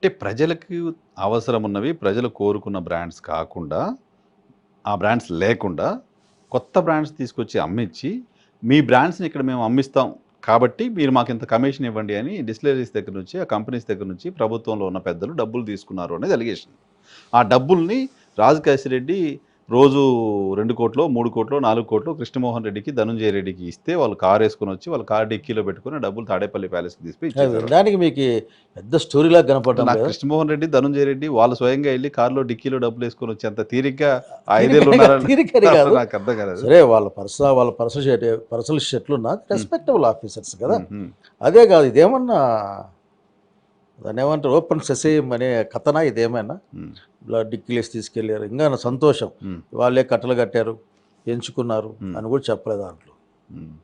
అంటే ప్రజలకి అవసరం ఉన్నవి, ప్రజలు కోరుకున్న బ్రాండ్స్ కాకుండా, ఆ బ్రాండ్స్ లేకుండా కొత్త బ్రాండ్స్ తీసుకొచ్చి అమ్మిచ్చి, మీ బ్రాండ్స్‌ని ఇక్కడ మేము అమ్మిస్తాం. కాబట్టి మీరు మాకింత కమిషన్ ఇవ్వండి అని డిస్టిలరీస్ దగ్గర నుంచి, ఆ కంపెనీస్ దగ్గర నుంచి ప్రభుత్వంలో ఉన్న పెద్దలు డబ్బులు తీసుకున్నారు అనేది అలిగేషన్. ఆ డబ్బుల్ని రాజు కేశిరెడ్డి రోజు 2,00,00,000, 3,00,00,000, 4,00,00,000 కృష్ణమోహన్ రెడ్డికి, ధనుంజయ రెడ్డికి ఇస్తే వాళ్ళు కారేసుకొని వచ్చి, వాళ్ళ కారు డిక్కీలో పెట్టుకొని డబ్బులు తాడేపల్లి ప్యాలెస్‌కి తీసుకొని ఇచ్చేసారు. వినడానికి మీకు పెద్ద స్టోరీలాగా కనపడటం నాకు లేదు. కృష్ణమోహన్ రెడ్డి, ధనుంజయ రెడ్డి వాళ్ళు స్వయంగా వెళ్ళి కారులో డిక్కీలో డబ్బులు వేసుకొని వచ్చేంత తీరిగ్గా ఆ 5 ఏళ్ళు ఉన్నారని తీరికని కాదు. నాకు అర్థం కాలేదు. సరే వాళ్ళ పర్సనల్ షర్ట్లు ఉన్నా రెస్పెక్టబుల్ ఆఫీసర్స్ కదా. మ్మ్. అదే కాదు, ఇదేమన్నా దాన్ని ఏమంటారు, ఓపెన్ సెసేమ్ అనే కథనా ఇదేమైనా? మ్మ్. ఇలా డిక్కీలేసి తీసుకెళ్ళారు, ఇంకా నా సంతోషం. మ్మ్. వాళ్ళే కట్టలు కట్టారు, ఎంచుకున్నారు అని కూడా చెప్పలేదు దాంట్లో. మ్మ్.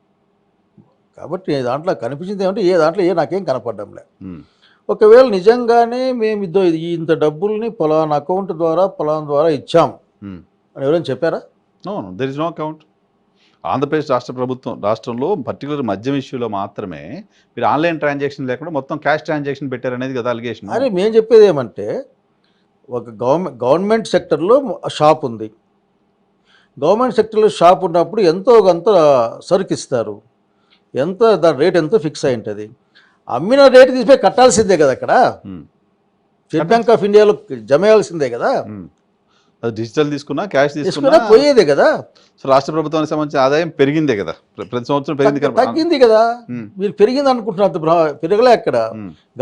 కాబట్టి దాంట్లో కనిపించింది ఏమంటే దాంట్లో నాకేం కనపడ్డంలే. మ్మ్. ఒకవేళ నిజంగానే మేము ఇంత డబ్బుల్ని పలానా అకౌంట్ ద్వారా పలానా ద్వారా ఇచ్చాం మ్మ్. అని ఎవరైనా చెప్పారా? No, there is no account. Andhra Pradesh రాష్ట్రంలో పర్టికులర్ మద్యం ఇష్యూలో మాత్రమే మీరు ఆన్లైన్ ట్రాన్సాక్షన్ లేకుండా మొత్తం క్యాష్ ట్రాన్సాక్షన్ పెట్టారనేది కదా అలిగేషన్. అరే మేము చెప్పేది ఏమంటే, ఒక గవర్నమెంట్ సెక్టర్లో షాప్ ఉంది. గవర్నమెంట్ సెక్టర్లో షాప్ ఉన్నప్పుడు ఎంతో కొంత సరుకు ఇస్తారు, ఎంత దాని రేట్ ఎంతో ఫిక్స్ అయి ఉంటుంది. అమ్మిన రేటు తీసిపోయి కట్టాల్సిందే కదా అక్కడ. స్టేట్ బ్యాంక్ ఆఫ్ ఇండియాలో జమ చేయాల్సిందే కదా. అది డిజిటల్ తీసుకున్నా, క్యాష్ తీసుకున్నా తీసుకున్నా పోయేదే కదా. సో రాష్ట్ర ప్రభుత్వానికి సంబంధించిన ఆదాయం పెరిగిందే కదా, ప్రతి సంవత్సరం పెరిగింది కదా. తగ్గింది కదా. మీరు పెరిగింది అనుకుంటున్నారు, పెరగలే అక్కడ.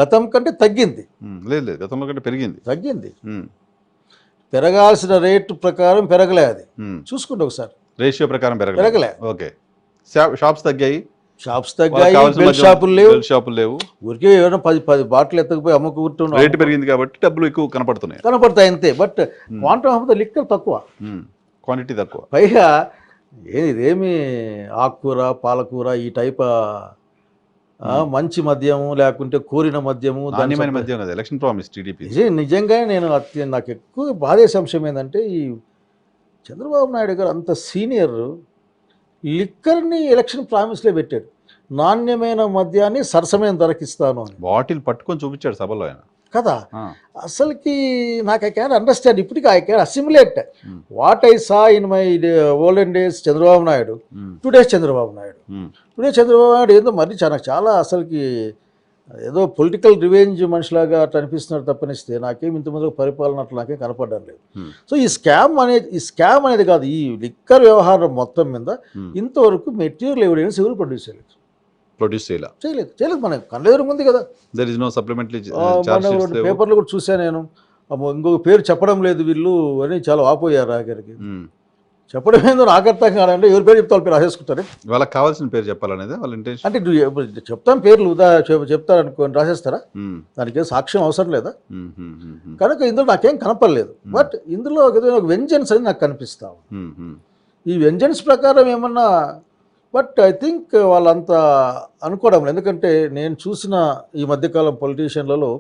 గతం కంటే తగ్గింది. లేదు లేదు, గతంలో కంటే పెరిగింది. తగ్గింది. పెరగాల్సిన రేటు ప్రకారం పెరగలే. అది చూసుకుంటే ఒకసారి రేషియో ప్రకారం పెరగలే. ఓకే, షాప్స్ తగ్గాయి, షాప్స్ తగ్గాయి, బెల్ట్ షాపులు లేవు. ఊరికే ఏమైనా 10 బాటిల్ ఎత్తకపోయి అమ్ముకుంటున్నాం. రేటు పెరిగింది కాబట్టి డబ్బులు ఎక్కువ కనపడతాయి అంతే. But quantum of the liquor తక్కువ, క్వాంటిటీ తక్కువ. పైగా ఇదేమి ఆకుకూర, పాలకూర ఈ టైప్ మంచి మద్యము, లేకుంటే కోరిన మద్యము, మద్యం కదా ఎలక్షన్ ప్రామిస్ టీడీపీ. నిజంగానే నాకు ఎక్కువ బాధేసే అంశం ఏంటంటే, ఈ చంద్రబాబు నాయుడు గారు అంత సీనియర్ లిక్కర్ని ఎలక్షన్ ప్రామిస్లో పెట్టాడు. నాణ్యమైన మద్యాన్ని సరసమైన ధరకిస్తాను అని బాటిల్ పట్టుకొని చూపించాడు సభలో ఆయన కదా. అసలుకి నాకు ఐ క్యాన్ అండర్స్టాండ్, ఇప్పటికీ I can assimilate what I saw in my olden days Chandrababu Naidu, today Chandrababu Naidu ఏందో మరి చాలా అసలుకి ఏదో పొలిటికల్ రివెంజ్ మనిషిలాగా అట్లా అనిపిస్తున్నారు తప్పనిస్తే నాకేం ఇంతమంది పరిపాలన అట్లా నాకేం కనపడడం లేదు. సో ఈ స్కామ్ అనేది కాదు, ఈ లిక్కర్ వ్యవహారం మొత్తం మీద ఇంతవరకు మెటీరియల్ ఎవిడెన్స్ ఎవరు ప్రొడ్యూస్ చేయలేదు. మన కళ్ళెదురు ఉంది కదా. పేపర్లు కూడా చూసాను నేను. ఇంకొక పేరు చెప్పడం లేదు వీళ్ళు అని చాలా వాపోయారు ఆఖరికి. చెప్పడం ఏందో నాకు అర్థం కాదంటే, ఎవరి పేరు చెప్తే వాళ్ళ పేరు రాసేసుకుంటారు. వాళ్ళకి కావాల్సిన పేరు చెప్పాలనేది వాళ్ళ ఇంటెన్షన్. అంటే చెప్తాను పేర్లు చెప్తారు అనుకోని రాసేస్తారా? దానికి సాక్ష్యం అవసరం లేదా? కనుక ఇందులో నాకేం కనపడలేదు. బట్ ఇందులో ఒక వెంజన్స్ అని నాకు కనిపిస్తాం. ఈ వెంజన్స్ ప్రకారం ఏమన్నా, బట్ ఐ థింక్ వాళ్ళంతా అనుకోవడం లేదు. ఎందుకంటే నేను చూసిన ఈ మధ్యకాలం పొలిటీషియన్లలో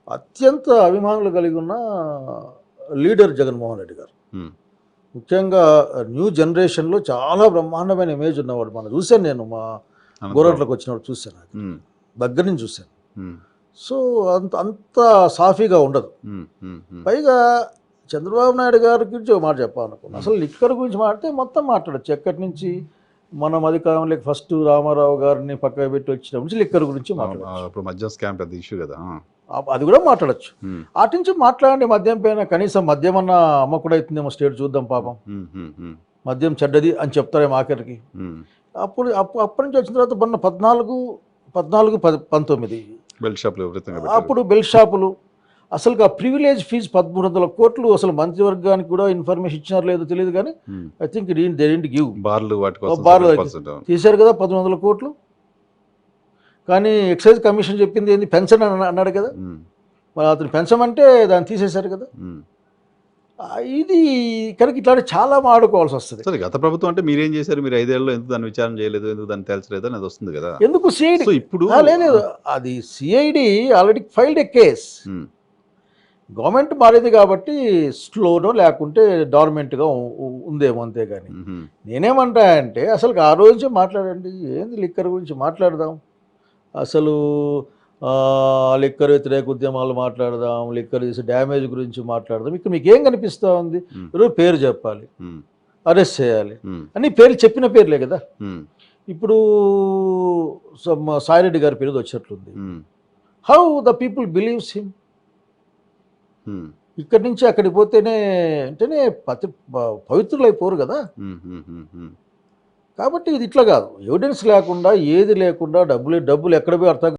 అత్యంత అభిమానులు కలిగి ఉన్న లీడర్ జగన్మోహన్ రెడ్డి గారు. ముఖ్యంగా న్యూ జనరేషన్లో చాలా బ్రహ్మాండమైన ఇమేజ్ ఉన్నవాడు. మనం చూశాను, నేను మా గోరంట్లోకి వచ్చినప్పుడు చూశాను, దగ్గర నుంచి చూశాను. సో అంత సాఫీగా ఉండదు. పైగా చంద్రబాబు నాయుడు గారి గురించి ఒక మాట చెప్పాలనుకున్నాను. అసలు లిక్కర్ గురించి మాట్లాడితే మొత్తం మాట్లాడచ్చు. ఎక్కడి నుంచి మనం అధికారంలోకి ఫస్ట్ రామారావు గారిని పక్కన పెట్టి వచ్చిన నుంచి లిక్కర్ గురించి మాట్లాడచ్చు. మద్యం స్కామ్ పెద్ద ఇష్యూ కదా, అది కూడా మాట్లాడచ్చు. అటు నుంచి మాట్లాడండి. మద్యం పైన కనీసం మద్యం అన్న అమ్మకుడు అవుతుందేమో స్టేట్ చూద్దాం. పాపం మద్యం చెడ్డది అని చెప్తారేమో ఆఖరికి. అప్పటి నుంచి వచ్చిన తర్వాత 14-19 అప్పుడు బెల్ట్ షాపులు, అసలు ఆ ప్రివిలేజ్ ఫీజు 1,300 కోట్లు అసలు మంత్రివర్గానికి కూడా ఇన్ఫర్మేషన్ ఇచ్చినారు లేదో తెలియదు. కానీ ఐ థింక్ గివ్ బార్లు తీశారు కదా 1,300 కోట్లు. కానీ ఎక్సైజ్ కమిషన్ చెప్పింది ఏంది, పెన్షన్ అన్నాడు కదా. మరి అతను పెంచమంటే దాన్ని తీసేశారు కదా. ఇది కనుక ఇట్లాంటి చాలా మాడుకోవాల్సి వస్తుంది. సరే, గత ప్రభుత్వం అంటే మీరేం చేశారు? మీరు 5 ఏళ్ళలో ఎందుకు దాన్ని విచారణ చేయలేదు, ఎందుకు దాన్ని తేల్చలేదు అనేది వస్తుంది కదా. ఎందుకు సిఐడి ఇప్పుడు లేదు, అది సిఐడి ఆల్రెడీ ఫైల్డ్ ఏ కేస్. గవర్నమెంట్ మారింది కాబట్టి స్లోనో లేకుంటే డార్మెంట్గా ఉందేమో, అంతేగాని నేనేమంటా అంటే అసలు ఆ రోజు మాట్లాడండి. ఏంది లిక్కర్ గురించి మాట్లాడదాం. అసలు లిక్కర్ వ్యతిరేక ఉద్యమాలు మాట్లాడదాం, లిక్కర్ తీసి డ్యామేజ్ గురించి మాట్లాడదాం. ఇక్కడ మీకు ఏం కనిపిస్తూ ఉంది? ఈరోజు పేరు చెప్పాలి, అరెస్ట్ చేయాలి, అన్ని పేర్లు చెప్పిన పేర్లే కదా. ఇప్పుడు సాయిరెడ్డి గారి పేరు వచ్చేట్లుంది. How the people believes him? ఇక్కడి నుంచి అక్కడికి పోతేనే అంటేనే పవిత్రులు అయిపోరు కదా. కాబట్టి ఇది ఇట్లా కాదు, ఎవిడెన్స్ లేకుండా ఏది లేకుండా డబ్బులు ఎక్కడ పోయి అర్థం